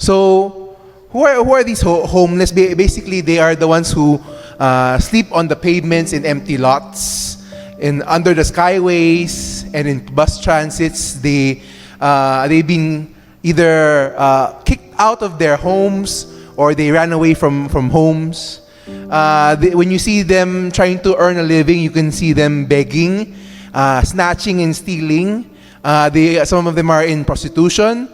So, who are these homeless? Basically, they are the ones who sleep on the pavements in empty lots, in under the skyways, and in bus transits. They've been either kicked out of their homes or they ran away from homes. When you see them trying to earn a living, you can see them begging, snatching and stealing. Some of them are in prostitution.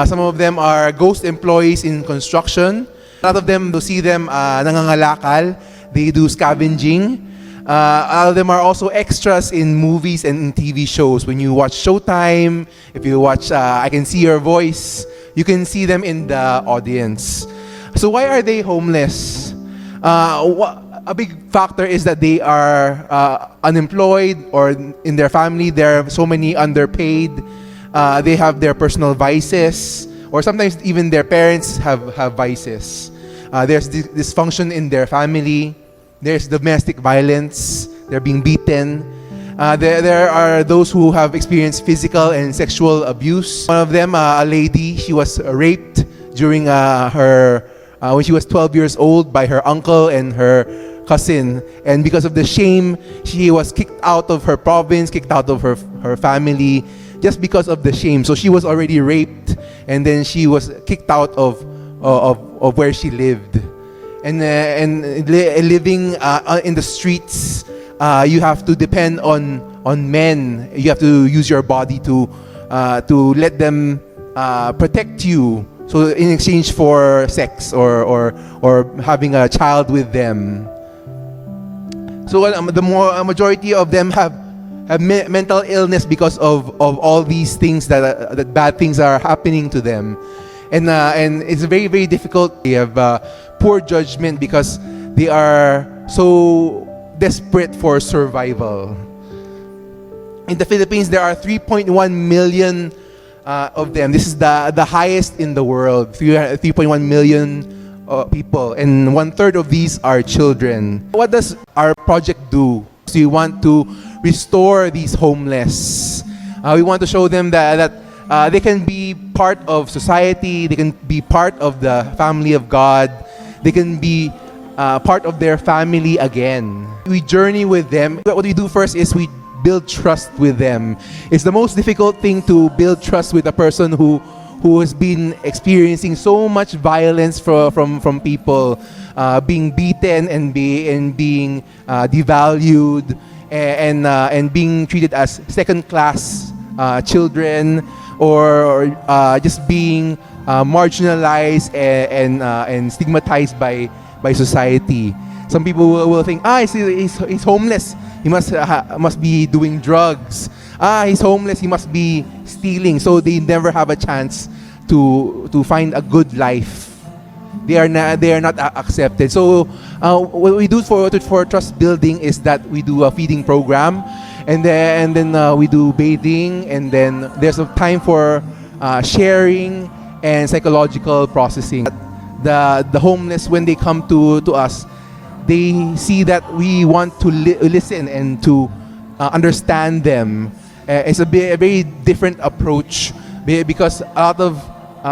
Some of them are ghost employees in construction. A lot of them, you see them nangangalakal. They do scavenging. A lot of them are also extras in movies and in TV shows. When you watch Showtime, if you watch I Can See Your Voice, you can see them in the audience. So why are they homeless? A big factor is that they are unemployed, or in their family there are so many underpaid. They have their personal vices, or sometimes even their parents have vices. There's dysfunction in their family. There's domestic violence. They're being beaten. There are those who have experienced physical and sexual abuse. One of them, a lady, she was raped during when she was 12 years old by her uncle and her cousin. And because of the shame, she was kicked out of her province, kicked out of her family, just because of the shame. So she was already raped, and then she was kicked out of where she lived. And living in the streets, you have to depend on men. You have to use your body to let them protect you. So in exchange for sex or having a child with them. So the majority of them have mental illness because of all these things that bad things are happening to them, and it's very, very difficult. They have poor judgment because they are so desperate for survival. In the Philippines, there are 3.1 million of them. This is the highest in the world. 3.1 million people, and 1/3 of these are children. What does our project do? So we want to restore these homeless. We want to show them that they can be part of society. They can be part of the family of God. They can be part of their family again. We journey with them. What we do first is we build trust with them. It's the most difficult thing to build trust with a person who has been experiencing so much violence from people, being beaten and being devalued, and being treated as second-class children, or just being marginalized and stigmatized by society. Some people will think, he's homeless. He must be doing drugs. He's homeless. He must be stealing. So they never have a chance to find a good life. They are not accepted. So what we do for trust building is that we do a feeding program, and then we do bathing, and then there's a time for sharing and psychological processing. The homeless, when they come to us, they see that we want to listen and to understand them. It's a very different approach, because a lot of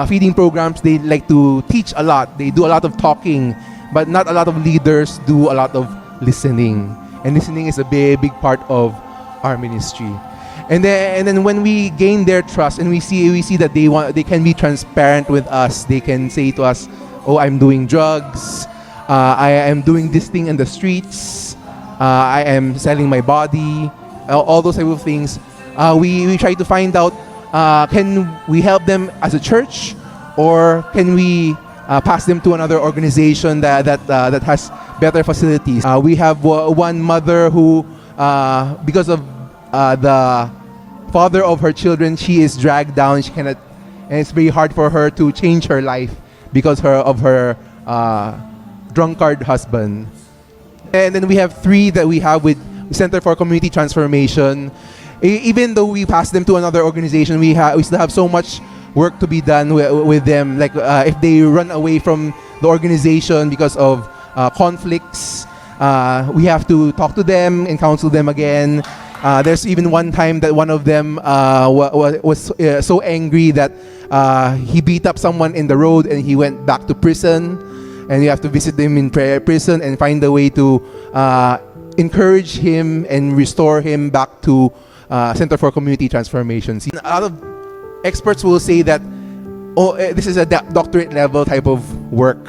feeding programs, they like to teach a lot. They do a lot of talking, but not a lot of leaders do a lot of listening. And listening is a big part of our ministry. And then when we gain their trust, and we see that they can be transparent with us. They can say to us, "Oh, I'm doing drugs. I am doing this thing in the streets. I am selling my body." All those type of things. We try to find out, can we help them as a church, or can we pass them to another organization that has better facilities? We have one mother who, because of the father of her children, she is dragged down. She cannot, and it's very hard for her to change her life because of her drunkard husband. And then we have 3 that we have with Center for Community Transformation. Even though we pass them to another organization, we still have so much work to be done with them. Like if they run away from the organization because of conflicts, we have to talk to them and counsel them again. There's even one time that one of them was so angry that he beat up someone in the road, and he went back to prison, and you have to visit him in prison and find a way to encourage him and restore him back to Center for Community Transformation. See, a lot of experts will say that, this is a doctorate level type of work,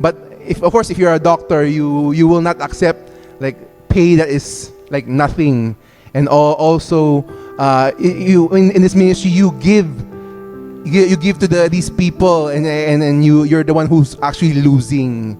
but if you're a doctor, you will not accept like pay that is like nothing. And also, in this ministry, you give to these people, and you're the one who's actually losing.